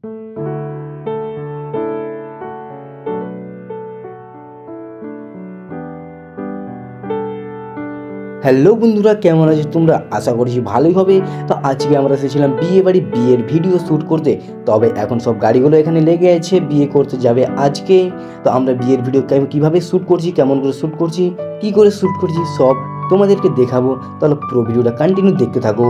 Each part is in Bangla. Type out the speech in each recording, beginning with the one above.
হ্যালো বন্ধুরা, কেমন আছো তোমরা? আশা করছি ভালোই হবে। তো আজকে আমরা এসেছিলাম বিয়ে বাড়ি, বিয়ের ভিডিও শ্যুট করতে। তবে এখন সব গাড়িগুলো এখানে লেগে আছে, বিয়ে করতে যাবে আজকে। তো আমরা বিয়ের ভিডিও কীভাবে শ্যুট করছি, কেমন করে শ্যুট করছি, কী করে শ্যুট করছি, সব তোমাদেরকে দেখাবো। তাহলে পুরো ভিডিওটা কন্টিনিউ দেখতে থাকো।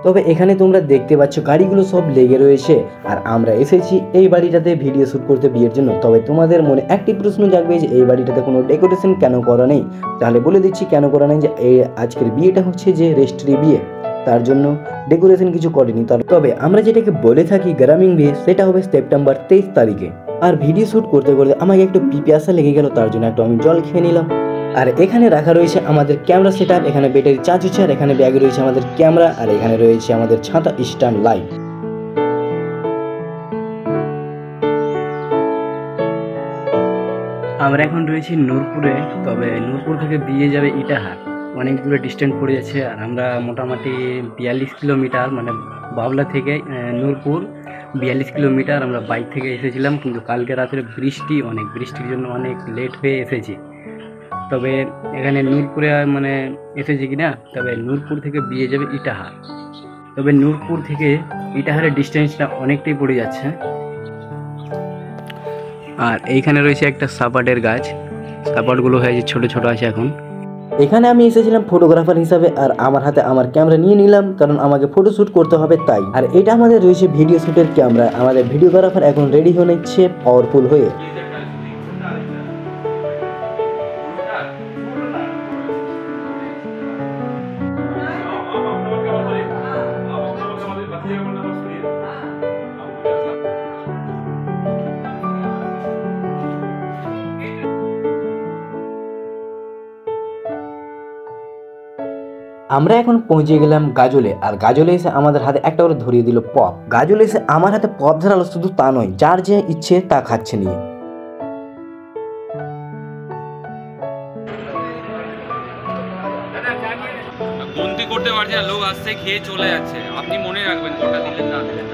তবে এখানে তোমরা দেখতে পাচ্ছ গাড়িগুলো সব লেগে রয়েছে, আর আমরা এসেছি এই বাড়িটাতে ভিডিও শ্যুট করতে বিয়ের জন্য। তবে তোমাদের মনে একটি প্রশ্ন জাগবে যে এই বাড়িটাতে কোনো ডেকোরেশন কেন করা নেই। তাহলে বলে দিচ্ছি কেন করা নেই, যে এই আজকের বিয়েটা হচ্ছে যে রেজিস্ট্রি বিয়ে, তার জন্য ডেকোরেশন কিছু করেনি। তবে আমরা যেটাকে বলে থাকি গ্রামীণ বিয়ে, সেটা হবে সেপ্টেম্বর 23 তারিখে। আর ভিডিও শ্যুট করতে করতে আমাকে একটু পিপাসা লেগে গেল, তার জন্য একটু আমি জল খেয়ে নিলাম। আর এখানে রাখা রয়েছে আমাদের ক্যামেরা সেট আপ, এখানে ব্যাটারি চার্জ হচ্ছে, আর এখানে ব্যাগে রয়েছে আমাদের ক্যামেরা, আর এখানে রয়েছে আমাদের ছাতা স্ট্যান্ড লাইট। আমরা এখন রয়েছি নূরপুরে। তবে নূরপুর থেকে বিয়ে যাবে ইটাহার, অনেক দূরে ডিস্টেন্স পড়ে যাচ্ছে। আর আমরা মোটামুটি 42 কিলোমিটার, মানে বাবলা থেকে নূরপুর 42 কিলোমিটার আমরা বাইক থেকে এসেছিলাম। কিন্তু কালকে রাত্রে বৃষ্টির জন্য অনেক লেট হয়ে এসেছি। তবে এখানে নূরপুরে মানে এসেছি কিনা, তবে নূরপুর থেকে বিয়ে যাবে ইটাহার। তবে নূরপুর থেকে ইটাহারের ডিস্টেন্সটা অনেকটাই পড়ে যাচ্ছে। আর এইখানে রয়েছে একটা সাপাটের গাছ, সাপাটগুলো হয়েছে ছোট ছোট আছে এখন। এখানে আমি এসেছিলাম ফটোগ্রাফার হিসাবে, আর আমার হাতে আমার ক্যামেরা নিয়ে নিলাম, কারণ আমাকে ফটো শ্যুট করতে হবে তাই। আর এটা আমাদের রয়েছে ভিডিও শ্যুটের ক্যামেরা। আমাদের ভিডিওগ্রাফার এখন রেডি হয়ে নিচ্ছে পাওয়ারফুল হয়ে। আমরা এখন পৌঁছে গেলাম গাজলে। আর গাজলে এসে আমাদের হাতে একটা করে ধরিয়ে দিল পপ। গাজলে এসে আমার হাতে পপ ধরালো, শুধু তা নয়, যার যে ইচ্ছে তা খাচ্ছে নিয়ে। গন্তি করতে পারছে না, লোক আসছে খেয়ে চলে যাচ্ছে। আপনি মনে রাখবেন কোনটা দিলেন না দিলেন।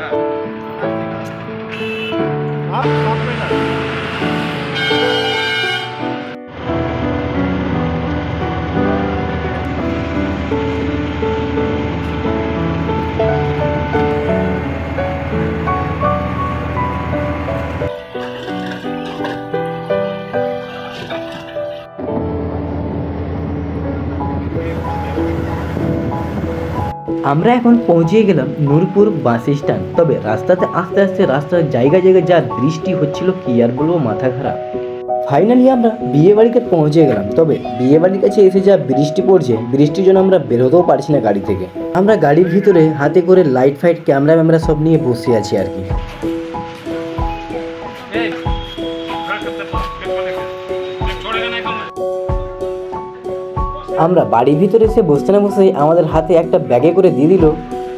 আমরা এখন পৌঁছে গেলাম নূরপুর বাস স্ট্যান্ড। তবে রাস্তাতে আস্তে আস্তে রাস্তার জায়গায় যা বৃষ্টি হচ্ছিল, কি আর বলবো, মাথা খারাপ। ফাইনালি আমরা বিয়ে বাড়িতে পৌঁছে গেলাম। তবে বিয়ে বাড়ির কাছে এসে যা বৃষ্টি পড়ছে, বৃষ্টির জন্য আমরা বেরোতেও পারছি না গাড়ি থেকে। আমরা গাড়ির ভিতরে হাতে করে লাইট ফাইট ক্যামেরা সব নিয়ে বসে আছি আর কি। আমরা বাড়ির ভিতরে এসে বসতে না বসেই আমাদের হাতে একটা ব্যাগে করে দিয়ে দিল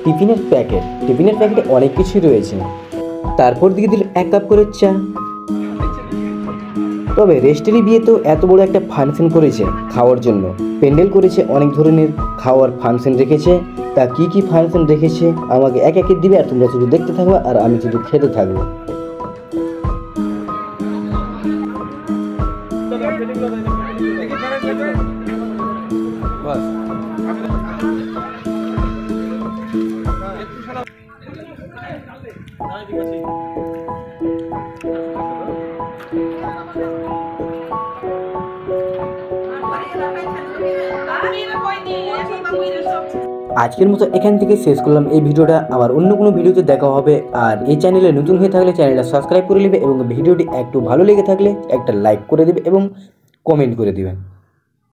টিফিনের প্যাকেট। টিফিনের প্যাকেটে অনেক কিছুই রয়েছে। তারপর দিয়ে দিল 1 কাপ করে চা। তবে রেস্টেরই বিয়ে তো এত বড় একটা ফাংশন করেছে খাওয়ার জন্য, প্যান্ডেল করেছে, অনেক ধরনের খাওয়ার ফাংশন রেখেছে। তা কি কি ফাংশন রেখেছে আমাকে এক একে দিবে, আর তোমরা শুধু দেখতে থাকবে আর আমি শুধু খেতে থাকবো। আজকের মতো এখান থেকে শেষ করলাম এই ভিডিওটা। আবার অন্য কোনো ভিডিওতে দেখা হবে। আর এই চ্যানেলে নতুন হয়ে থাকলে চ্যানেলটা সাবস্ক্রাইব করে নেবে, এবং ভিডিওটি একটু ভালো লেগে থাকলে একটা লাইক করে দেবে এবং কমেন্ট করে দেবে।